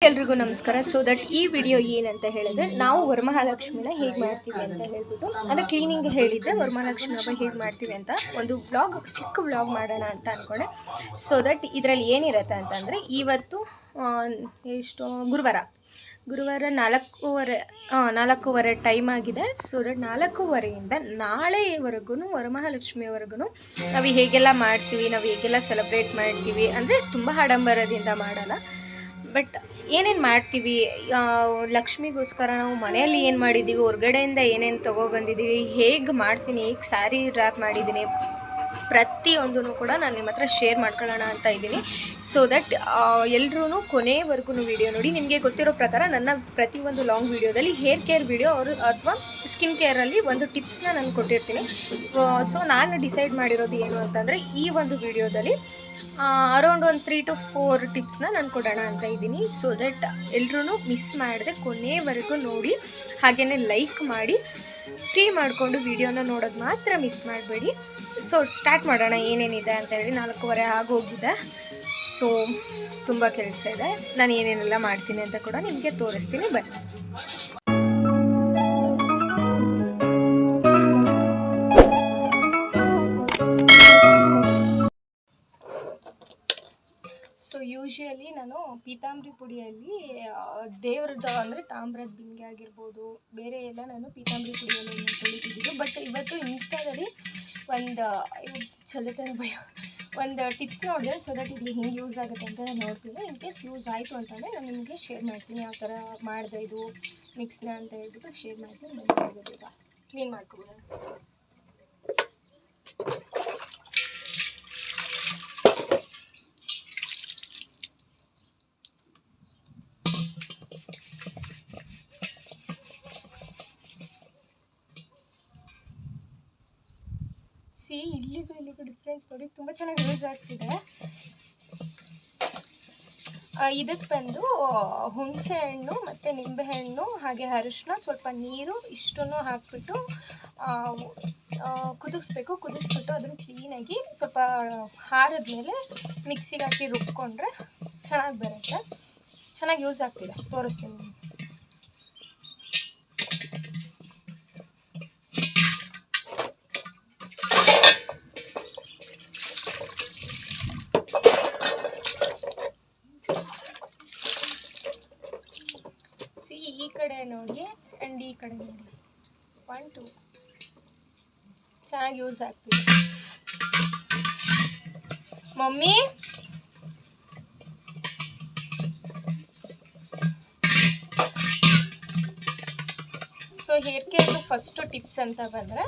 ಎಲ್ರಿಗೂ ನಮಸ್ಕಾರ. So that ಈ ವಿಡಿಯೋ ಏನಂತ ಹೇಳಿದ್ರೆ ನಾವು ವರಮಹಾಲಕ್ಷ್ಮಿನ ಹೇಗೆ ಮಾಡ್ತೀವಿ ಅಂತ ಹೇಳ್ಬಿಟ್ಟು ಅಂದರೆ ಕ್ಲೀನಿಂಗ್ ಹೇಳಿದ್ದೆ ವರಮಹಾಲಕ್ಷ್ಮಿ ಹಬ್ಬ ಹೇಗೆ ಮಾಡ್ತೀವಿ ಅಂತ ಒಂದು ವ್ಲಾಗ್, ಚಿಕ್ಕ ವ್ಲಾಗ್ ಮಾಡೋಣ ಅಂತ ಅಂದ್ಕೊಂಡೆ. ಸೊ ದಟ್ ಇದರಲ್ಲಿ ಏನಿರುತ್ತೆ ಅಂತಂದರೆ ಇವತ್ತು ಎಷ್ಟು ಗುರುವಾರ 4:30 ಟೈಮ್ ಆಗಿದೆ. ಸೊ ದಟ್ 4:30ಇಂದ ನಾಳೆವರೆಗೂ ವರಮಹಾಲಕ್ಷ್ಮಿವರೆಗೂ ನಾವು ಹೇಗೆಲ್ಲ ಮಾಡ್ತೀವಿ, ನಾವು ಹೇಗೆಲ್ಲ ಸೆಲೆಬ್ರೇಟ್ ಮಾಡ್ತೀವಿ ಅಂದರೆ ತುಂಬ ಆಡಂಬರದಿಂದ ಮಾಡಲ್ಲ, ಬಟ್ ಏನೇನು ಮಾಡ್ತೀವಿ, ಲಕ್ಷ್ಮಿಗೋಸ್ಕರ ನಾವು ಮನೆಯಲ್ಲಿ ಏನು ಮಾಡಿದ್ದೀವಿ, ಹೊರಗಡೆಯಿಂದ ಏನೇನು ತೊಗೊಬಂದಿದ್ದೀವಿ, ಹೇಗೆ ಮಾಡ್ತೀನಿ, ಹೇಗೆ ಸ್ಯಾರಿ ರ್ಯಾಪ್ ಮಾಡಿದ್ದೀನಿ, ಪ್ರತಿಯೊಂದೂ ಕೂಡ ನಾನು ನಿಮ್ಮ ಹತ್ರ ಶೇರ್ ಮಾಡ್ಕೊಳ್ಳೋಣ ಅಂತ ಇದ್ದೀನಿ. ಸೊ ದಟ್ ಎಲ್ಲರೂ ಕೊನೆವರೆಗೂ ವೀಡಿಯೋ ನೋಡಿ. ನಿಮಗೆ ಗೊತ್ತಿರೋ ಪ್ರಕಾರ ನನ್ನ ಪ್ರತಿಯೊಂದು ಲಾಂಗ್ ವೀಡಿಯೋದಲ್ಲಿ ಹೇರ್ ಕೇರ್ ವೀಡಿಯೋ ಅಥವಾ ಸ್ಕಿನ್ ಕೇರಲ್ಲಿ ಒಂದು ಟಿಪ್ಸ್ನ ನಾನು ಕೊಟ್ಟಿರ್ತೀನಿ. ಸೊ ನಾನು ಡಿಸೈಡ್ ಮಾಡಿರೋದು ಏನು ಅಂತಂದರೆ ಈ ಒಂದು ವೀಡಿಯೋದಲ್ಲಿ ಅರೌಂಡ್ ಒಂದು 3 to 4 ಟಿಪ್ಸ್ನ ನಾನು ಕೊಡೋಣ ಅಂತ ಇದ್ದೀನಿ. ಸೊ ದಟ್ ಎಲ್ಲರೂ ಮಿಸ್ ಮಾಡದೆ ಕೊನೆವರೆಗೂ ನೋಡಿ, ಹಾಗೆಯೇ ಲೈಕ್ ಮಾಡಿ ಫ್ರೀ ಮಾಡಿಕೊಂಡು ವಿಡಿಯೋನ ನೋಡೋದು ಮಾತ್ರ ಮಿಸ್ ಮಾಡಬೇಡಿ. ಸೊ ಸ್ಟಾರ್ಟ್ ಮಾಡೋಣ ಏನೇನಿದೆ ಅಂತ ಹೇಳಿ. 4:30 ಆಗೋಗಿದೆ. ಸೊ ತುಂಬ ಕೆಲಸ ಇದೆ. ನಾನು ಏನೇನೆಲ್ಲ ಮಾಡ್ತೀನಿ ಅಂತ ಕೂಡ ನಿಮಗೆ ತೋರಿಸ್ತೀನಿ, ಬನ್ನಿ. ಸೊ ಯೂಶ್ವಲಿ ನಾನು ಪೀತಾಂಬರಿ ಪುಡಿಯಲ್ಲಿ ದೇವ್ರದ್ದು ಅಂದರೆ ತಾಮ್ರದ ಬಿಂಗೆ ಆಗಿರ್ಬೋದು, ಬೇರೆ ಎಲ್ಲ ನಾನು ಪೀತಾಂಬರಿ ಪುಡಿಯಲ್ಲಿ ತೊಳಿತಿದ್ದು. ಬಟ್ ಇವತ್ತು ಇನ್ಸ್ಟಾದಲ್ಲಿ ಒಂದು ಟಿಪ್ಸ್ ನೋಡಿದೆ. ಸೊ ದಟ್ ಇದು ಹಿಂಗೆ ಯೂಸ್ ಆಗುತ್ತೆ ಅಂತ ನಾನು ನೋಡ್ತೀನಿ. ಇನ್ ಕೇಸ್ ಯೂಸ್ ಆಯಿತು ಅಂತಂದರೆ ನಾನು ನಿಮಗೆ ಶೇರ್ ಮಾಡ್ತೀನಿ, ಯಾವ ಥರ ಮಾಡಿದೆ ಇದು ಮಿಕ್ಸ್ನ ಅಂತ ಹೇಳ್ಬಿಟ್ಟು ಶೇರ್ ಮಾಡ್ತೀನಿ. ಬಂದು ಈಗ ಕ್ಲೀನ್ ಮಾಡ್ಕೊಬೋದು. ಇಲ್ಲಿಗೂ ಡಿಫ್ರೆನ್ಸ್ ನೋಡಿ, ತುಂಬ ಚೆನ್ನಾಗಿ ಯೂಸ್ ಆಗ್ತಿದೆ. ಇದಕ್ಕೆ ಬಂದು ಹುಣಸೆ ಹಣ್ಣು ಮತ್ತು ನಿಂಬೆಹಣ್ಣು ಹಾಗೆ ಅರಿಶಿನ, ಸ್ವಲ್ಪ ನೀರು ಇಷ್ಟನ್ನು ಹಾಕ್ಬಿಟ್ಟು ಕುದಿಸ್ಬಿಟ್ಟು ಅದನ್ನು ಕ್ಲೀನಾಗಿ ಸ್ವಲ್ಪ ಹಾರಿದ್ಮೇಲೆ ಮಿಕ್ಸಿಗೆ ಹಾಕಿ ರುಬ್ಕೊಂಡ್ರೆ ಚೆನ್ನಾಗಿ ಬರುತ್ತೆ. ಚೆನ್ನಾಗಿ ಯೂಸ್ ಆಗ್ತಿದೆ, ತೋರಿಸ್ತೀನಿ ನಿಮಗೆ. ಈ ಕಡೆ ನೋಡಿ ಆ್ಯಂಡ್ ಈ ಕಡೆ ನೋಡಿ, 1 2 ಚೆನ್ನಾಗಿ ಯೂಸ್ ಆಗ್ತಿದೆ. ಮಮ್ಮಿ ಸೊ ಹೇರ್ ಕೇರ್ದು ಫಸ್ಟು ಟಿಪ್ಸ್ ಅಂತ ಬಂದರೆ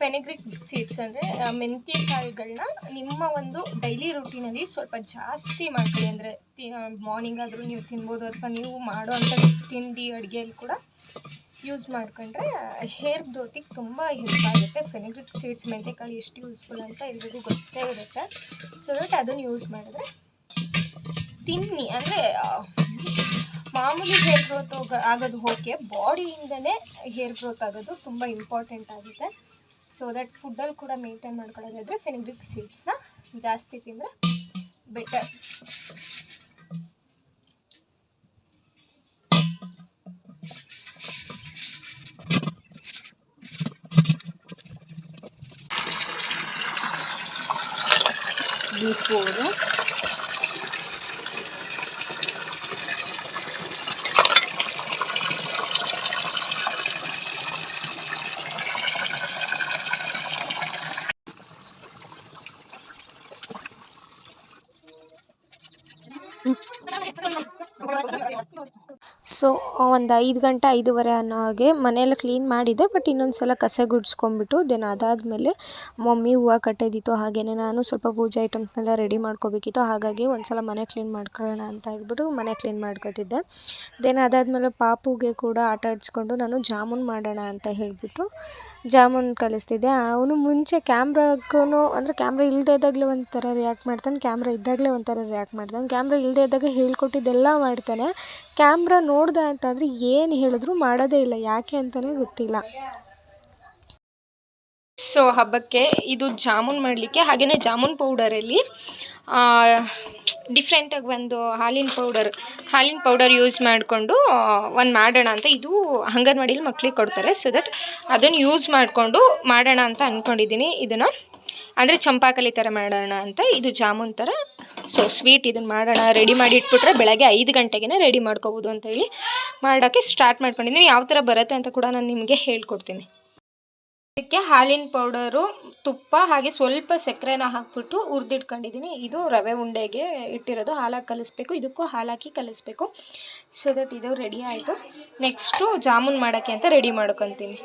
ಫೆನಿಗ್ರಿಕ್ ಸೀಡ್ಸ್ ಅಂದರೆ ಮೆಂತ್ಯ ಕಾಳುಗಳನ್ನ ನಿಮ್ಮ ಒಂದು ಡೈಲಿ ರೂಟೀನಲ್ಲಿ ಸ್ವಲ್ಪ ಜಾಸ್ತಿ ಮಾಡ್ಕೊಳ್ಳಿ. ಅಂದರೆ ಮಾರ್ನಿಂಗ್ ಆದರೂ ನೀವು ತಿನ್ಬೋದು, ಅಥವಾ ನೀವು ಮಾಡೋ ಅಂಥ ತಿಂಡಿ ಅಡುಗೆಯಲ್ಲಿ ಕೂಡ ಯೂಸ್ ಮಾಡ್ಕೊಂಡ್ರೆ ಹೇರ್ ಗ್ರೋತಿಗೆ ತುಂಬ ಹೆಲ್ಪ್ ಆಗುತ್ತೆ. ಫೆನಿಗ್ರಿಕ್ ಸೀಡ್ಸ್ ಮೆಂತ್ಯ ಕಾಳು ಎಷ್ಟು ಯೂಸ್ಫುಲ್ ಅಂತ ಎಲ್ರಿಗೂ ಗೊತ್ತೇ ಇರುತ್ತೆ. ಸೊ ದಟ್ ಅದನ್ನು ಯೂಸ್ ಮಾಡಿದ್ರೆ ತಿನ್ನಿ. ಅಂದರೆ ಮಾಮೂಲಿ ಹೇರ್ ಗ್ರೋತ್ ಆಗೋದು ಓಕೆ, ಬಾಡಿಯಿಂದನೇ ಹೇರ್ ಗ್ರೋತ್ ಆಗೋದು ತುಂಬ ಇಂಪಾರ್ಟೆಂಟ್ ಆಗುತ್ತೆ. ಸೊ ದಟ್ ಫುಡ್ಡಲ್ಲಿ ಕೂಡ ಮೇಂಟೈನ್ ಮಾಡ್ಕೊಳ್ಳೋದಾದರೆ ಫೆನಿಗ್ರಿಕ್ ಸೀಡ್ಸ್ನ ಜಾಸ್ತಿ ತಿಂದರೆ ಬೆಟರ್. ಬಿಫೋರು ಸೊ ಒಂದು 5 ಗಂಟೆ 5:30 ಅನ್ನೋ ಹಾಗೆ ಮನೆಯೆಲ್ಲ ಕ್ಲೀನ್ ಮಾಡಿದೆ. ಬಟ್ ಇನ್ನೊಂದು ಸಲ ಕಸ ಗುಡಿಸ್ಕೊಂಬಿಟ್ಟು ದೆನ್ ಅದಾದಮೇಲೆ ಮಮ್ಮಿ ಹೂವು ಕಟ್ಟೋದಿತ್ತು, ಹಾಗೆಯೇ ನಾನು ಸ್ವಲ್ಪ ಪೂಜೆ ಐಟಮ್ಸ್ನೆಲ್ಲ ರೆಡಿ ಮಾಡ್ಕೋಬೇಕಿತ್ತು. ಹಾಗಾಗಿ ಒಂದು ಸಲ ಮನೆ ಕ್ಲೀನ್ ಮಾಡ್ಕೊಳ್ಳೋಣ ಅಂತ ಹೇಳ್ಬಿಟ್ಟು ಮನೆ ಕ್ಲೀನ್ ಮಾಡ್ಕೊತಿದ್ದೆ. ದೆನ್ ಅದಾದಮೇಲೆ ಪಾಪುಗೆ ಕೂಡ ಆಟ ಆಡಿಸ್ಕೊಂಡು ನಾನು ಜಾಮೂನ್ ಮಾಡೋಣ ಅಂತ ಹೇಳಿಬಿಟ್ಟು ಜಾಮೂನ್ ಕಲಿಸ್ತಿದ್ದೆ. ಅವನು ಮುಂಚೆ ಕ್ಯಾಮ್ರಾಗೂ ಅಂದರೆ ಕ್ಯಾಮ್ರಾ ಇಲ್ಲದೇ ಇದ್ದಾಗಲೇ ಒಂಥರ ರಿಯಾಕ್ಟ್ ಮಾಡ್ತಾನೆ, ಕ್ಯಾಮ್ರಾ ಇದ್ದಾಗಲೇ ಒಂಥರ ರಿಯಾಕ್ಟ್ ಮಾಡ್ತಾನೆ. ಕ್ಯಾಮ್ರಾ ಇಲ್ಲದೇ ಇದ್ದಾಗ ಹೇಳ್ಕೊಟ್ಟಿದ್ದೆಲ್ಲ ಮಾಡ್ತಾನೆ, ಕ್ಯಾಮ್ರಾ ನೋಡ್ದೆ ಅಂತಂದರೆ ಏನು ಹೇಳಿದ್ರು ಮಾಡೋದೇ ಇಲ್ಲ, ಯಾಕೆ ಅಂತಲೇ ಗೊತ್ತಿಲ್ಲ. ಸೊ ಹಬ್ಬಕ್ಕೆ ಇದು ಜಾಮೂನ್ ಮಾಡಲಿಕ್ಕೆ, ಹಾಗೆಯೇ ಜಾಮೂನ್ ಪೌಡರಲ್ಲಿ ಡಿಫ್ರೆಂಟಾಗಿ ಒಂದು ಹಾಲಿನ ಪೌಡರ್ ಯೂಸ್ ಮಾಡಿಕೊಂಡು ಒಂದು ಮಾಡೋಣ ಅಂತ. ಇದು ಅಂಗನವಾಡಿಲಿ ಮಕ್ಳಿಗೆ ಕೊಡ್ತಾರೆ. ಸೊ ದಟ್ ಅದನ್ನು ಯೂಸ್ ಮಾಡಿಕೊಂಡು ಮಾಡೋಣ ಅಂತ ಅಂದ್ಕೊಂಡಿದ್ದೀನಿ. ಇದನ್ನು ಅಂದರೆ ಚಂಪಾಕಲಿ ಥರ ಮಾಡೋಣ ಅಂತ. ಇದು ಜಾಮೂನ್ ಥರ. ಸೊ ಸ್ವೀಟ್ ಇದನ್ನು ಮಾಡೋಣ, ರೆಡಿ ಮಾಡಿ ಇಟ್ಬಿಟ್ರೆ ಬೆಳಗ್ಗೆ 5 ಗಂಟೆಗೆ ರೆಡಿ ಮಾಡ್ಕೋಬೋದು ಅಂತೇಳಿ ಮಾಡೋಕ್ಕೆ ಸ್ಟಾರ್ಟ್ ಮಾಡ್ಕೊಂಡಿದ್ದೀನಿ. ಯಾವ ಥರ ಬರುತ್ತೆ ಅಂತ ಕೂಡ ನಾನು ನಿಮಗೆ ಹೇಳ್ಕೊಡ್ತೀನಿ. ಇದಕ್ಕೆ ಹಾಲಿನ ಪೌಡರು, ತುಪ್ಪ ಹಾಗೆ ಸ್ವಲ್ಪ ಸಕ್ಕರೆನ ಹಾಕ್ಬಿಟ್ಟು ಹುರಿದಿಟ್ಕೊಂಡಿದ್ದೀನಿ. ಇದು ರವೆ ಉಂಡೆಗೆ ಇಟ್ಟಿರೋದು. ಹಾಲಾಗಿ ಕಲಿಸ್ಬೇಕು, ಇದಕ್ಕೂ ಹಾಲಾಕಿ ಕಲಿಸ್ಬೇಕು. ಸೊ ದಟ್ ಇದು ರೆಡಿ ಆಯಿತು. ನೆಕ್ಸ್ಟು ಜಾಮೂನ್ ಮಾಡೋಕ್ಕೆ ಅಂತ ರೆಡಿ ಮಾಡ್ಕೊತೀನಿ.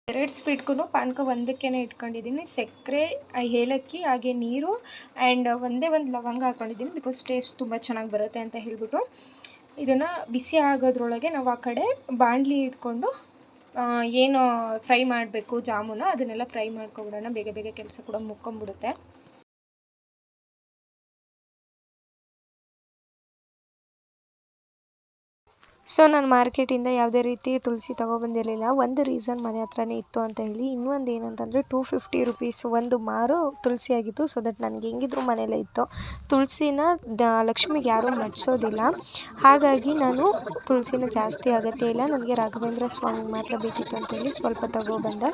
2 ಸ್ವೀಟ್ಗೂ ಪಾನಕ ಒಂದಕ್ಕೇ ಇಟ್ಕೊಂಡಿದ್ದೀನಿ. ಸಕ್ಕರೆ, ಏಲಕ್ಕಿ ಹಾಗೆ ನೀರು ಆ್ಯಂಡ್ ಒಂದೇ ಒಂದು ಲವಂಗ ಹಾಕ್ಕೊಂಡಿದ್ದೀನಿ. ಬಿಕಾಸ್ ಟೇಸ್ಟ್ ತುಂಬ ಚೆನ್ನಾಗಿ ಬರುತ್ತೆ ಅಂತ ಹೇಳಿಬಿಟ್ಟು ಇದನ್ನು ಬಿಸಿ ಆಗೋದ್ರೊಳಗೆ ನಾವು ಆ ಕಡೆ ಬಾಣಲಿ ಇಟ್ಕೊಂಡು ಏನು ಫ್ರೈ ಮಾಡಬೇಕು ಜಾಮೂನ ಅದನ್ನೆಲ್ಲ ಫ್ರೈ ಮಾಡ್ಕೊಬಿಡೋಣ. ಬೇಗ ಬೇಗ ಕೆಲಸ ಕೂಡ ಮುಕ್ಕೊಂಬಿಡುತ್ತೆ. ಸೊ ನಾನು ಮಾರ್ಕೆಟಿಂದ ಯಾವುದೇ ರೀತಿ ತುಳಸಿ ತೊಗೊಬಂದಿರಲಿಲ್ಲ. ಒಂದು ರೀಸನ್ ಮನೆ ಹತ್ರನೇ ಇತ್ತು ಅಂತ ಹೇಳಿ. ಇನ್ನೊಂದು ಏನಂತಂದರೆ 250 ರುಪೀಸ್ ಒಂದು ಮಾರು ತುಳಸಿ ಆಗಿತ್ತು. ಸೊ ದಟ್ ನನಗೆ ಹೆಂಗಿದ್ರು ಮನೆಯಲ್ಲೇ ಇತ್ತು. ತುಳಸಿನ ಲಕ್ಷ್ಮಿಗೆ ಯಾರೂ ಮಡಿಸೋದಿಲ್ಲ, ಹಾಗಾಗಿ ನಾನು ತುಳಸಿನ ಜಾಸ್ತಿ ಅಗತ್ಯ ಇಲ್ಲ, ನನಗೆ ರಾಘವೇಂದ್ರ ಸ್ವಾಮಿಗೆ ಮಾತ್ರ ಬೇಕಿತ್ತು ಅಂತೇಳಿ ಸ್ವಲ್ಪ ತೊಗೊಬಂದೆ.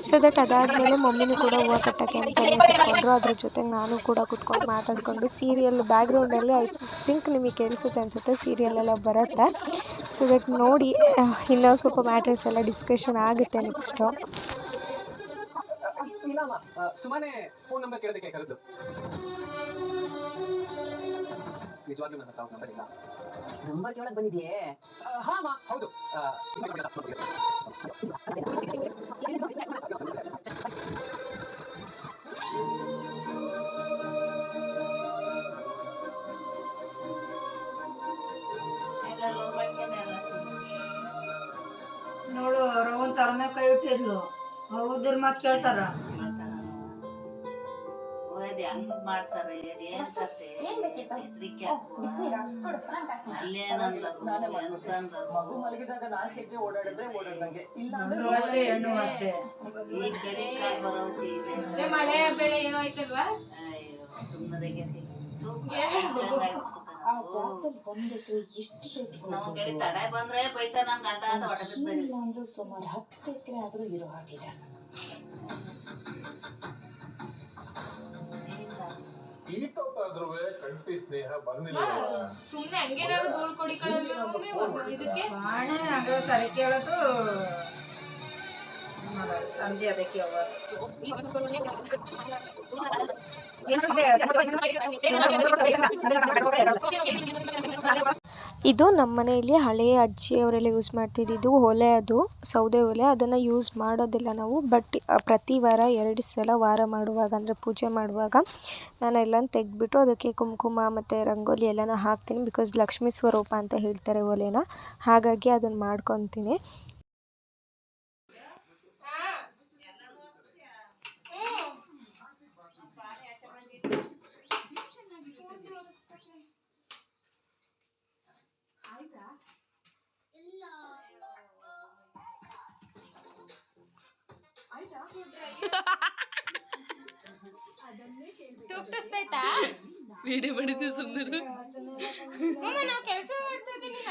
ಸೊ ದಟ್ ಅದಾದಮೇಲೆ ಮಮ್ಮಿನೂ ಕೂಡ ಹೂವು ಕಟ್ಟೋಕ್ಕೆ ಅಂತಲೇ ಕುತ್ಕೊಂಡ್ರು. ಅದ್ರ ಜೊತೆಗೆ ನಾನು ಕೂಡ ಕುತ್ಕೊಂಡು ಮಾತಾಡಿಕೊಂಡು ಸೀರಿಯಲ್ ಬ್ಯಾಕ್ಗ್ರೌಂಡಲ್ಲಿ ಐ ಥಿಂಕ್ ನಿಮಗೆ ಕೇಳಿಸುತ್ತೆ ಅನಿಸುತ್ತೆ, ಸೀರಿಯಲೆಲ್ಲ ಬರುತ್ತೆ. ಸೊ ದಟ್ ನೋಡಿ ಇನ್ನೂ ಸ್ವಲ್ಪ ಮ್ಯಾಟರ್ಸ್ ಎಲ್ಲ ಡಿಸ್ಕಷನ್ ಆಗುತ್ತೆ ನೆಕ್ಸ್ಟು. ಸುಮ್ಮನೆ ಫೋನ್ ನಂಬರ್ ಕೇಳೋದಕ್ಕೆ ಕರೆದು ನಿಜವಾಗ್ಲೂ ನನ್ನ ಹತ್ರ ನಂಬರ್ ಇಲ್ಲ. ನಂಬರ್ ಕೇಳಕ್ ಬಂದಿದ್ಯೆ? ಹಾ ಹೌದು. ನೋಡು ರವನ್ ತರನ ಕೈ ಇಟ್ಟಿದ್ಲು, ಹೌದ್ರ ಮಾತು ಕೇಳ್ತಾರ. ಹಂಗ ಮಾಡ್ತಾರೆ ಅಷ್ಟೇ ಹೆಣ್ಣು ಅಷ್ಟೇ. ಮಳೆ ಬೆಳೆ ಏನೋ ಆಯ್ತಲ್ವಾ? ತಡೆ ಬಂದ್ರೆ ಬೈತಾ ನಮ್ ಗಂಡ ಅಂದ್ರೂ ಸುಮಾರು 10 ಎಕರೆ ಆದ್ರೂ ಇರೋ ಹಾಗಿದೆ. ಸುಮ್ನೆ ಹಂಗೇನಾದ್ರು ಧೂಳ್ ಕೊಡಿ ಇದಕ್ಕೆ ಸರಿ ಕೇಳೋದು ಸಂಜೆ ಅದಕ್ಕೆ ಇದು ನಮ್ಮ ಮನೆಯಲ್ಲಿ ಹಳೆಯ ಅಜ್ಜಿಯವರೆಲ್ಲ ಯೂಸ್ ಮಾಡ್ತಿದ್ದು ಒಲೆ, ಅದು ಸೌದೆ ಒಲೆ. ಅದನ್ನು ಯೂಸ್ ಮಾಡೋದಿಲ್ಲ ನಾವು. ಬಟ್ ಪ್ರತಿ ವಾರ 2 ಸಲ ವಾರ ಮಾಡುವಾಗ ಅಂದರೆ ಪೂಜೆ ಮಾಡುವಾಗ ನಾನು ಎಲ್ಲನೂ ತೆಗೆದ್ಬಿಟ್ಟು ಅದಕ್ಕೆ ಕುಂಕುಮ ಮತ್ತು ರಂಗೋಲಿ ಎಲ್ಲನೂ ಹಾಕ್ತೀನಿ. ಬಿಕಾಸ್ ಲಕ್ಷ್ಮೀ ಸ್ವರೂಪ ಅಂತ ಹೇಳ್ತಾರೆ ಒಲೆನ, ಹಾಗಾಗಿ ಅದನ್ನು ಮಾಡ್ಕೊತೀನಿ. ವಿಡಿಯೋ ಮಾಡಿದ್ದೆ ಸುಂದರ ಕೆಲಸ ಮಾಡ್ತಾ ಇದ್ದೀನಿ.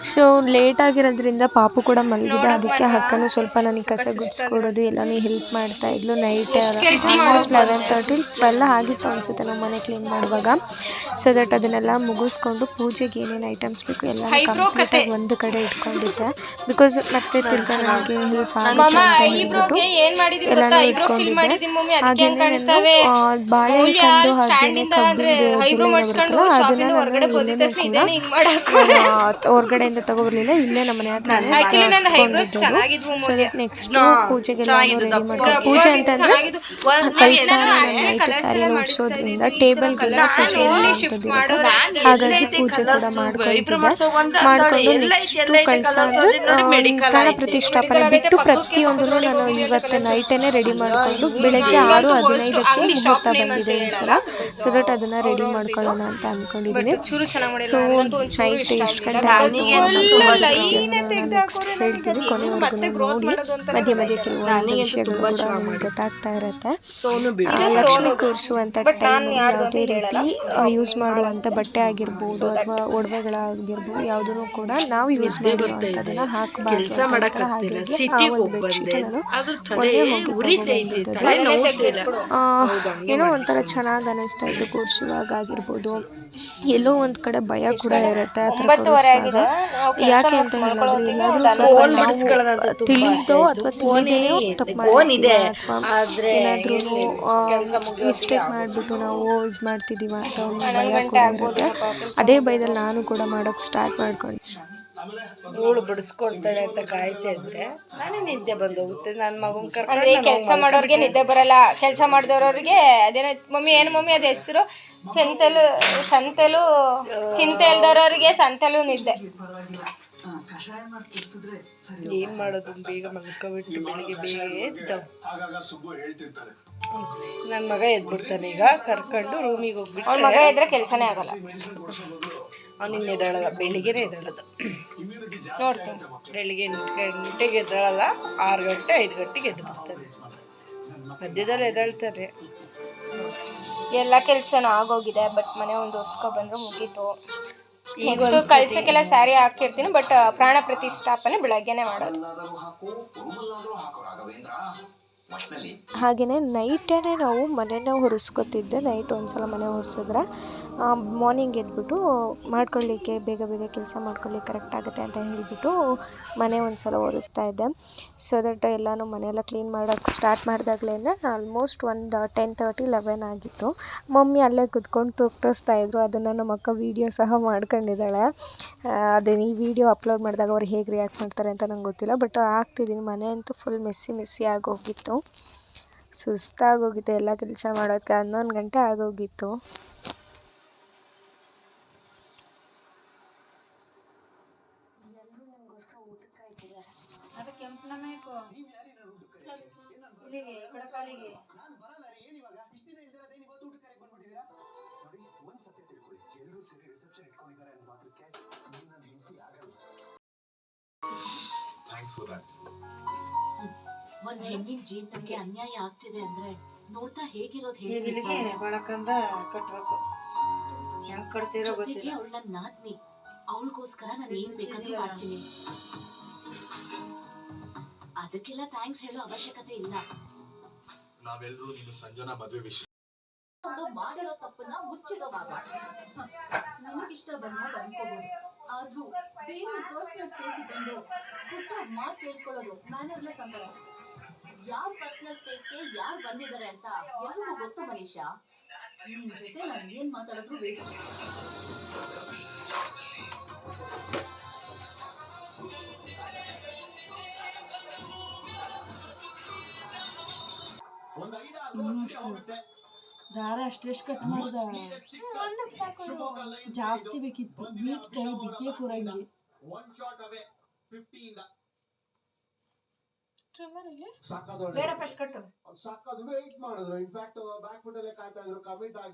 ಸೊ ಲೇಟ್ ಆಗಿರೋದ್ರಿಂದ ಪಾಪು ಕೂಡ ಮಲಗಿದೆ. ಅದಕ್ಕೆ ಅಕ್ಕನೂ ಸ್ವಲ್ಪ ನನಗೆ ಕಸ ಗುಡಿಸ್ಕೊಡೋದು ಎಲ್ಲನೂ ಹೆಲ್ಪ್ ಮಾಡ್ತಾ ಇದ್ಲು. ನೈಟ್ ಆಲ್ಮೋಸ್ಟ್ 11:30 12 ಆಗಿತ್ತು ಅನಿಸುತ್ತೆ ನಾವು ಮನೆ ಕ್ಲೀನ್ ಮಾಡುವಾಗ. ಸೊ ದಟ್ ಅದನ್ನೆಲ್ಲ ಮುಗಿಸ್ಕೊಂಡು ಪೂಜೆಗೆ ಏನೇನು ಐಟಮ್ಸ್ ಬೇಕು ಎಲ್ಲ ಕಂಪ್ಲೀಟಾಗಿ ಒಂದು ಕಡೆ ಇಟ್ಕೊಂಡಿದ್ದೆ. ಬಿಕಾಸ್ ಮತ್ತೆ ತಿರ್ಗಾ ನನಗೆ ಹೆಲ್ಪ್ ಆಗುತ್ತೆ ಅಂತ ಹೇಳ್ಬಿಟ್ಟು ಎಲ್ಲನೂ ಇಟ್ಕೊಂಡಿದ್ದೆ. ಹಾಗೆಯೇ ನಾನು ಬಾಳೆಹಣ್ಣು ಹಾಗೆಯೇ ಕಬ್ಬಿಂದು ಜೆಲ್ಲಿ ಬರುತ್ತಲ್ಲ ಅದನ್ನು ನಾನು ಎಲ್ಲನೂ ಕೂಡ ಹೊರಗಡೆಯಿಂದ ತಗೋಬರ್ಲಿಲ್ಲ, ಇಲ್ಲೇ ನಮ್ಮ ಮನೆ ಹತ್ರ ನೆಕ್ಸ್ಟ್ ಪೂಜೆಗೆಲ್ಲ ರೆಡಿ ಮಾಡ್ತೀವಿ. ಪೂಜೆ ಅಂತಂದ್ರೆ ಕಲಶ ನೈಟ್ ಸ್ಯಾರಿ ಉಡ್ಸೋದ್ರಿಂದ ಟೇಬಲ್ಗೆಲ್ಲ ಪೂಜೆ ಮಾಡುವಂಥದ್ದಿರುತ್ತೆ. ಹಾಗಾಗಿ ಪೂಜೆ ಕೂಡ ಮಾಡ್ಕೊಂಡು ನೆಕ್ಸ್ಟ್ ಕಳಸ ಅಂದ್ರೆ ಪ್ರಾಣ ಪ್ರತಿಷ್ಠಾಪನೆ ಬಿಟ್ಟು ಪ್ರತಿಯೊಂದನ್ನು ನಾನು ಇವತ್ತು ನೈಟೇನೆ ರೆಡಿ ಮಾಡಿಕೊಂಡು ಬೆಳಗ್ಗೆ 6:15ಕ್ಕೆ ಮುಹೂರ್ತ ಬಂದಿದೆ ಈ ಸಲ. ಸೊ ದಟ್ ಅದನ್ನ ರೆಡಿ ಮಾಡ್ಕೊಳ್ಳೋಣ ಅಂತ ಅಂದ್ಕೊಂಡಿದ್ದೀನಿ. ಸೊ ನೈಟ್ ಎಷ್ಟು ಗಂಟೆ ನೆಕ್ಸ್ಟ್ ಹೇಳ್ತೀವಿ, ಕೊನೆವರೆಗೂ ನೋಡಿ. ಮಧ್ಯೆ ಮಧ್ಯೆ ಕೆಲವೊಂದು ವಿಷಯಗಳು ಕೂಡ ನಮ್ಗೆ ಗೊತ್ತಾಗ್ತಾ ಇರುತ್ತೆ. ಲಕ್ಷ್ಮಿ ಕೂರಿಸುವಂಥ ಟೈಮಲ್ಲಿ ಯಾವುದೇ ರೀತಿ ಯೂಸ್ ಮಾಡುವಂಥ ಬಟ್ಟೆ ಆಗಿರ್ಬೋದು ಅಥವಾ ಒಡವೆಗಳಾಗಿರ್ಬೋದು ಯಾವುದನ್ನು ಕೂಡ ನಾವು ಯೂಸ್ ಮಾಡಿರುವಂಥದ್ದನ್ನು ಹಾಕಬಾರ್ದು. ಹಾಗಾಗಿ ಆ ಒಂದು ಬೆಡ್ಶೀಟ್ ನಾನು ಮೊನ್ನೆ ಹೋಗಿ ಏನೋ ಒಂಥರ ಚೆನ್ನಾಗಿ ಅನ್ನಿಸ್ತಾ ಇತ್ತು ಕೂರಿಸುವಾಗ ಆಗಿರ್ಬೋದು. ಎಲ್ಲೋ ಒಂದು ಕಡೆ ಭಯ ಕೂಡ ಇರುತ್ತೆ ಆ ಥರ ಕೂರಿಸುವಾಗ. ಯಾಕೆ ಅಂತ ಹೇಳಿದ್ರೆ ಎಲ್ಲಾದರೂ ಸ್ವಲ್ಪ ತಿಳಿದೋ ಅಥವಾ ತಿಳಿದೇನೋ ತಪ್ಪು ಮಾಡ್ತೀವಿ ಅಥವಾ ಏನಾದ್ರೂ ಮಿಸ್ಟೇಕ್ ಮಾಡಿಬಿಟ್ಟು ನಾವು ಇದು ಮಾಡ್ತಿದ್ದೀವ ಅಂತ ಒಂದು ಭಯ ಕೂಡ ಇರುತ್ತೆ. ಅದೇ ಭಯದಲ್ಲಿ ನಾನು ಕೂಡ ಮಾಡೋಕ್ಕೆ ಸ್ಟಾರ್ಟ್ ಮಾಡ್ಕೊಂಡು ಇವಳು ಬಿಡಿಸ್ಕೊಡ್ತಾಳೆ ಅಂತ ಕಾಯ್ತಾ ಇದ್ರೆ ನಾನೇ ನಿದ್ದೆ ಬಂದೋಗುತ್ತೆ. ನನ್ನ ಮಗನ ಅಂದ್ರೆ ಕೆಲಸ ಮಾಡೋರಿಗೆ ನಿದ್ದೆ ಬರಲ್ಲ, ಕೆಲಸ ಮಾಡಿದವ್ರಿಗೆ ಅದೇನೋ ಮಮ್ಮಿ ಏನು ಮಮ್ಮಿ ಅದ ಹೆಸರು ಸಂತೆಲು ಚಿಂತೆ ಇಲ್ದವ್ರಿಗೆ ಸಂತೆಲು ನಿದ್ದೆ. ಏನ್ ಮಾಡೋದು, ಬೇಗ ಮಲ್ಕೊಬಿಟ್ಟು ಬೆಳಿಗ್ಗೆ ಬೇಗ ಎದ್ದು ನನ್ನ ಮಗ ಎದ್ಬಿಡ್ತಾನೆ. ಈಗ ಕರ್ಕೊಂಡು ರೂಮಿಗೆ ಹೋಗ್ಬಿಟ್ಟು ಅವ್ನ ಮಗ ಇದ್ರೆ ಕೆಲಸನೇ ಆಗಲ್ಲ. ಅವನಿನ್ನ ಎದ್ದಾಳಲ್ಲ, ಬೆಳಿಗ್ಗೆನೇ ಎದ್ದಾಳೋದು. ನೋಡ್ತೀನಿ ಬೆಳಿಗ್ಗೆ 8 ಗಂಟೆಗೆ ಎದ್ದಾಳಲ್ಲ, 6 ಗಂಟೆ 5 ಗಂಟೆಗೆ ಎದ್ದು ಬಿಡ್ತಾನೆ. ಮಧ್ಯದಲ್ಲಿ ಎದ್ದಾಳ್ತಾರೆ. ಎಲ್ಲ ಕೆಲಸನೂ ಆಗೋಗಿದೆ, ಬಟ್ ಮನೆ ಒಂದು ಹೊಸ್ಕೊ ಬಂದ್ರೆ ಮುಗೀತು. ನೆಕ್ಸ್ಟು ಕಳ್ಸಕ್ಕೆಲ್ಲ ಸ್ಯಾರಿ ಹಾಕಿರ್ತೀನಿ, ಬಟ್ ಪ್ರಾಣ ಪ್ರತಿಷ್ಠಾಪನೆ ಬೆಳಗ್ಗೆನೆ ಮಾಡೋದು. ಹಾಗೆಯೇ ನೈಟೇ ನಾವು ಮನೆಯೇ ಒರೆಸ್ಕೊತಿದ್ದೆ. ನೈಟ್ ಒಂದ್ಸಲ ಮನೆ ಒರೆಸಿದ್ರೆ ಮಾರ್ನಿಂಗ್ ಎದ್ಬಿಟ್ಟು ಮಾಡ್ಕೊಳ್ಳಿಕ್ಕೆ ಬೇಗ ಬೇಗ ಕೆಲಸ ಮಾಡ್ಕೊಳ್ಳಿಕ್ಕೆ ಕರೆಕ್ಟ್ ಆಗುತ್ತೆ ಅಂತ ಹೇಳಿಬಿಟ್ಟು ಮನೆ ಒಂದ್ಸಲ ಒರೆಸ್ತಾ ಇದ್ದೆ. ಸೊ ದಟ್ ಎಲ್ಲನೂ ಮನೆಯೆಲ್ಲ ಕ್ಲೀನ್ ಮಾಡೋಕ್ಕೆ ಸ್ಟಾರ್ಟ್ ಮಾಡಿದಾಗಲೇ ಆಲ್ಮೋಸ್ಟ್ ಒಂದು 10:30, 11 ಆಗಿತ್ತು. ಮಮ್ಮಿ ಅಲ್ಲೇ ಕುತ್ಕೊಂಡು ತೂಗ್ತಿಸ್ತಾ ಇದ್ರು. ಅದನ್ನು ನಮ್ಮ ಅಕ್ಕ ವೀಡಿಯೋ ಸಹ ಮಾಡ್ಕೊಂಡಿದ್ದಾಳೆ. ಅದನ್ನು ಈ ವಿಡಿಯೋ ಅಪ್ಲೋಡ್ ಮಾಡಿದಾಗ ಅವ್ರು ಹೇಗೆ ರಿಯಾಕ್ಟ್ ಮಾಡ್ತಾರೆ ಅಂತ ನಂಗೆ ಗೊತ್ತಿಲ್ಲ, ಬಟ್ ಆಗ್ತಿದ್ದೀನಿ. ಮನೆ ಅಂತೂ ಫುಲ್ ಮೆಸ್ಸಿ ಆಗೋಗಿತ್ತು, ಸುಸ್ತಾಗೋಗಿತ್ತು. ಎಲ್ಲ ಕೆಲಸ ಮಾಡೋದಕ್ಕೆ 11 ಗಂಟೆ ಆಗೋಗಿತ್ತು. ಒಂದ್ ಹೆಣ್ಣಿನ ಜೀವನಕ್ಕೆ ಅನ್ಯಾಯ ಆಗ್ತಿದೆ ಅಂದ್ರೆ ನೋಡ್ತಾ ಹೇಗಿರೋದು ಹೇಳಿ ಬಳಕಂದ ಕಟ್ಬೇಕು. ಹೆಂಗ್ ಕಟ್ತಿರೋ ಜೊತೆಗೆ ಅವಳ ನಾದ್ನಿ, ಅವಳಿಗೋಸ್ಕರ ನಾನು ಏನ್ ಬೇಕಾದ್ರೂ ಮಾಡ್ತೀನಿ. ಅದಕ್ಕೆಲ್ಲ ಥ್ಯಾಂಕ್ಸ್ ಹೇಳೋ ಅವಶ್ಯಕತೆ ಇಲ್ಲ. ನಾವೆಲ್ಲರೂ ನೀನು ಸಂಜನಾ ಮದುವೆ ವಿಷಯ ಮಾಡಿರೋ ತಪ್ಪನ್ನ ಮುಚ್ಚಿಡೋವಾಗ ನಿನಗಿಷ್ಟ ಬಂದಾಗ ಅನ್ಕೋಬಹುದು, ಆದ್ರೂ ಬೇರೆ ಪರ್ಸನಲ್ ಸ್ಪೇಸ್ ಬಂದು ಪುಟ್ಟ ಮಾತು ಕೇಳಿಸ್ಕೊಳ್ಳೋದು ಮ್ಯಾನರ್ಲೆಸ್ ಅಂತಾರೆ. ಯಾರ್ ಪರ್ಸನಲ್ ಸ್ಪೇಸ್ಗೆ ಯಾರು ಬಂದಿದ್ದಾರೆ ಅಂತ ಎಲ್ರಿಗೂ ಗೊತ್ತು ಮನೀಷಾ. ನಿನ್ ಜೊತೆ ನಾನು ಏನ್ ಮಾತಾಡಿದ್ರು ವೇಸ್ಟ್. ದಾರ ಅಷ್ಟೆಷ್ಟು ಕಟ್ ಮಾಡಿದ, ಜಾಸ್ತಿ ಬೇಕಿತ್ತು. ವೀಕ್ ಟೈ ಬಿಕ್ಕೆ ಕೂರಂಗಿ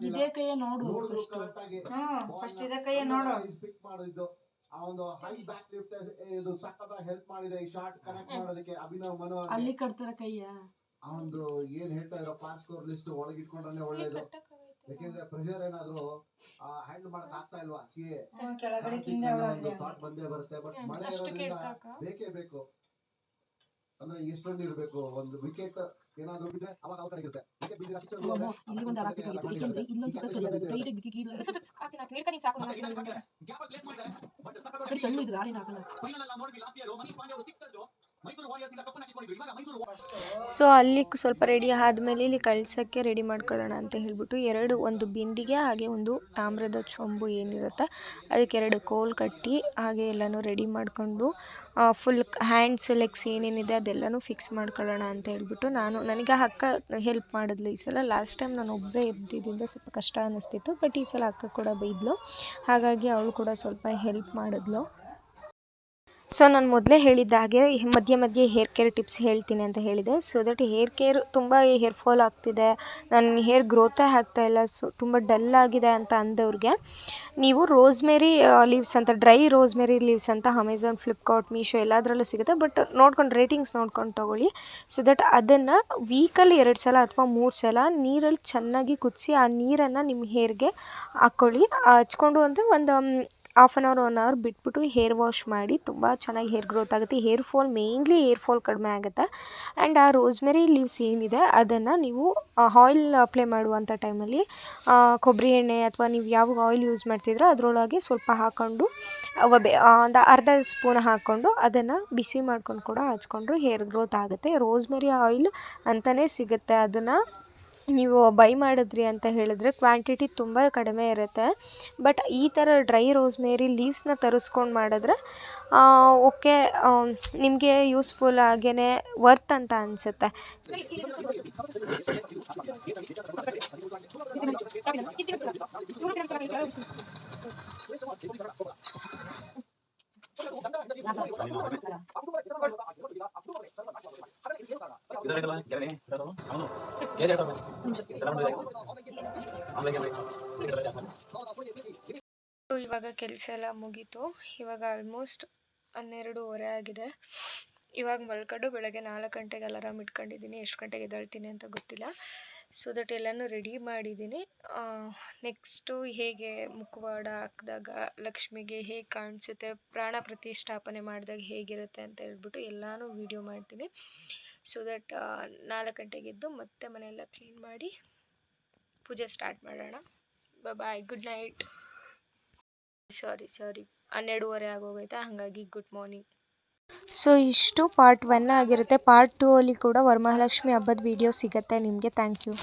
ಇದೇ ಕೈಯ ನೋಡು. ಫಸ್ಟ್ ಇದೇ ಕೈಯ ನೋಡು. ಅಲ್ಲಿ ಕಟ್ತಾರ ಕೈಯ. ಅವನು ಏನ್ ಹೇಳ್ತಾ ಇರೋ ಪಾರ್ಟ್ ಸ್ಕೋರ್ ಲಿಸ್ಟ್ ಒಳಗಿಟ್ಕೊಂಡ್ರೆ ಒಳ್ಳೇದು. ಯಾಕೆಂದ್ರೆ ಪ್ರೆಷರ್ ಏನಾದ್ರು ಹ್ಯಾಂಡಲ್ ಮಾಡಕ್ ಆಗ್ತಾ ಇಲ್ವಾ, ಸಿಎ ಥಾಟ್ ಬಂದೇ ಬರುತ್ತೆ. ಬಟ್ ಮಳೆ ಇರೋದ್ರಿಂದ ಬೇಕೇ ಬೇಕು ಅಂದ್ರೆ ಎಷ್ಟು ರನ್ ಇರಬೇಕು. ಒಂದು ವಿಕೆಟ್ ಏನಾದ್ರು ಬಿದ್ರೆ ಅವಾಗ ಅವ್ರ ಕಡೆ ಇರುತ್ತೆ. ವಿಕೆಟ್ ಬಿದ್ದಿರ ಇಲ್ಲಿ ಒಂದು ಹಾಕಬೇಕಾಗಿತ್ತು, ಏಕೆಂದ್ರೆ ಇಲ್ಲೊಂದು ಸುತ್ತ ರೈಟ್ ದಿಕ್ಕಿಗೆ ತಳ್ಳು ಇದು ಗಾಳಿನ ಹಾಕಲ್ಲ. ಸೊ ಅಲ್ಲಿ ಸ್ವಲ್ಪ ರೆಡಿ ಆದಮೇಲೆ ಇಲ್ಲಿ ಕಳ್ಸೋಕ್ಕೆ ರೆಡಿ ಮಾಡ್ಕೊಳ್ಳೋಣ ಅಂತ ಹೇಳಿಬಿಟ್ಟು ಒಂದು ಬಿಂದಿಗೆ ಹಾಗೆ ಒಂದು ತಾಮ್ರದ ಚೊಂಬು ಏನಿರುತ್ತೆ ಅದಕ್ಕೆ 2 ಕೋಲ್ ಕಟ್ಟಿ ಹಾಗೆ ಎಲ್ಲನೂ ರೆಡಿ ಮಾಡಿಕೊಂಡು ಫುಲ್ ಹ್ಯಾಂಡ್ಸ್ ಲೆಗ್ಸ್ ಏನೇನಿದೆ ಅದೆಲ್ಲನೂ ಫಿಕ್ಸ್ ಮಾಡ್ಕೊಳ್ಳೋಣ ಅಂತ ಹೇಳ್ಬಿಟ್ಟು ನನಗೆ ಅಕ್ಕ ಹೆಲ್ಪ್ ಮಾಡಿದ್ಲು ಈ ಸಲ. ಲಾಸ್ಟ್ ಟೈಮ್ ನಾನು ಒಬ್ಬರೇ ಎದ್ದಿದ್ದರಿಂದ ಸ್ವಲ್ಪ ಕಷ್ಟ ಅನ್ನಿಸ್ತಿತ್ತು, ಬಟ್ ಈ ಸಲ ಅಕ್ಕ ಕೂಡ ಬೈದ್ಲು, ಹಾಗಾಗಿ ಅವಳು ಕೂಡ ಸ್ವಲ್ಪ ಹೆಲ್ಪ್ ಮಾಡಿದ್ಲು. ಸೊ ನಾನು ಮೊದಲೇ ಹೇಳಿದ್ದ ಹಾಗೆ ಮಧ್ಯೆ ಮಧ್ಯೆ ಹೇರ್ ಕೇರ್ ಟಿಪ್ಸ್ ಹೇಳ್ತೀನಿ ಅಂತ ಹೇಳಿದೆ. ಸೊ ದಟ್ ಹೇರ್ ಕೇರ್ ತುಂಬ ಹೇರ್ ಫಾಲ್ ಆಗ್ತಿದೆ, ನನ್ನ ಹೇರ್ ಗ್ರೋತೇ ಆಗ್ತಾಯಿಲ್ಲ, ಸೊ ತುಂಬ ಡಲ್ ಆಗಿದೆ ಅಂತ ಅಂದವ್ರಿಗೆ ನೀವು ರೋಸ್ಮೆರಿ ಲೀವ್ಸ್ ಅಂತ, ಡ್ರೈ ರೋಸ್ಮೆರಿ ಲೀವ್ಸ್ ಅಂತ ಅಮೆಝಾನ್, ಫ್ಲಿಪ್ಕಾರ್ಟ್, ಮೀಶೋ ಎಲ್ಲದರಲ್ಲೂ ಸಿಗುತ್ತೆ. ಬಟ್ ನೋಡ್ಕೊಂಡು ರೇಟಿಂಗ್ಸ್ ನೋಡ್ಕೊಂಡು ತೊಗೊಳ್ಳಿ. ಸೊ ದಟ್ ಅದನ್ನು ವೀಕಲ್ಲಿ 2 ಸಲ ಅಥವಾ 3 ಸಲ ನೀರಲ್ಲಿ ಚೆನ್ನಾಗಿ ಕುದಿಸಿ ಆ ನೀರನ್ನು ನಿಮ್ಮ ಹೇರ್ಗೆ ಹಾಕ್ಕೊಳ್ಳಿ. ಹಚ್ಕೊಂಡು ಅಂದರೆ ಒಂದು ಹಾಫ್ ಆನ್ ಅವರ್ 1 ಅವರ್ ಬಿಟ್ಬಿಟ್ಟು ಹೇರ್ ವಾಶ್ ಮಾಡಿ. ತುಂಬ ಚೆನ್ನಾಗಿ ಹೇರ್ ಗ್ರೋತ್ ಆಗುತ್ತೆ. Hair fall, mainly hair fall ಕಡಿಮೆ ಆಗುತ್ತೆ. ಆ್ಯಂಡ್ ಆ ರೋಸ್ಮೆರಿ ಲೀವ್ಸ್ ಏನಿದೆ ಅದನ್ನು ನೀವು ಆಯಿಲ್ ಅಪ್ಲೈ ಮಾಡುವಂಥ ಟೈಮಲ್ಲಿ ಕೊಬ್ಬರಿ ಎಣ್ಣೆ ಅಥವಾ ನೀವು ಯಾವ ಆಯಿಲ್ ಯೂಸ್ ಮಾಡ್ತಿದ್ರೋ ಅದರೊಳಗೆ ಸ್ವಲ್ಪ ಹಾಕ್ಕೊಂಡು ಒಂದು ಅರ್ಧ ಸ್ಪೂನ್ ಹಾಕ್ಕೊಂಡು ಅದನ್ನು ಬಿಸಿ ಮಾಡ್ಕೊಂಡು ಕೂಡ ಹಚ್ಕೊಂಡ್ರು ಹೇರ್ ಗ್ರೋತ್ ಆಗುತ್ತೆ. ರೋಸ್ಮೆರಿ ಆಯಿಲ್ ಅಂತಲೇ ಸಿಗುತ್ತೆ, ಅದನ್ನು ನೀವು ಬೈ ಮಾಡಿದ್ರಿ ಅಂತ ಹೇಳಿದ್ರೆ ಕ್ವಾಂಟಿಟಿ ತುಂಬ ಕಡಿಮೆ ಇರುತ್ತೆ. ಬಟ್ ಈ ಥರ ಡ್ರೈ ರೋಸ್ಮೇರಿ ಲೀವ್ಸ್ನ ತರಿಸ್ಕೊಂಡು ಮಾಡಿದ್ರೆ ಓಕೆ, ನಿಮಗೆ ಯೂಸ್ಫುಲ್ ಆಗೇ ವರ್ತ್ ಅಂತ ಅನಿಸುತ್ತೆ. ಇವಾಗ ಕೆಲಸ ಎಲ್ಲ ಮುಗೀತು. ಇವಾಗ ಆಲ್ಮೋಸ್ಟ್ 12:30 ಆಗಿದೆ. ಇವಾಗ ಮಲ್ಕೊಂಡು ಬೆಳಗ್ಗೆ 4 ಗಂಟೆಗೆ ಅಲಾರಾಮ್ ಇಟ್ಕೊಂಡಿದ್ದೀನಿ. ಎಷ್ಟು ಗಂಟೆಗೆ ಎದ್ದೇಳ್ತೀನಿ ಅಂತ ಗೊತ್ತಿಲ್ಲ. ಸೊ ದಟ್ ಎಲ್ಲನೂ ರೆಡಿ ಮಾಡಿದ್ದೀನಿ. ನೆಕ್ಸ್ಟು ಹೇಗೆ ಮುಖವಾಡ ಹಾಕಿದಾಗ ಲಕ್ಷ್ಮಿಗೆ ಹೇಗೆ ಕಾಣಿಸುತ್ತೆ, ಪ್ರಾಣ ಪ್ರತಿಷ್ಠಾಪನೆ ಮಾಡಿದಾಗ ಹೇಗಿರುತ್ತೆ ಅಂತ ಹೇಳ್ಬಿಟ್ಟು ಎಲ್ಲನೂ ವೀಡಿಯೋ ಮಾಡ್ತೀನಿ. ಸೊ ದಟ್ 4 ಗಂಟೆಗೆ ಎದ್ದು ಮತ್ತೆ ಮನೆಯೆಲ್ಲ ಕ್ಲೀನ್ ಮಾಡಿ ಪೂಜೆ ಸ್ಟಾರ್ಟ್ ಮಾಡೋಣ. ಬಾಯ್, ಗುಡ್ ನೈಟ್. ಸಾರಿ 12:30 ಆಗೋಗೈತೆ, ಹಾಗಾಗಿ ಗುಡ್ ಮಾರ್ನಿಂಗ್. ಸೊ ಇಷ್ಟು ಪಾರ್ಟ್ 1 ಆಗಿರುತ್ತೆ. ಪಾರ್ಟ್ 2 ಅಲ್ಲಿ ಕೂಡ ವರಮಹಾಲಕ್ಷ್ಮಿ ಹಬ್ಬದ ವೀಡಿಯೋ ಸಿಗುತ್ತೆ ನಿಮಗೆ. Thank you.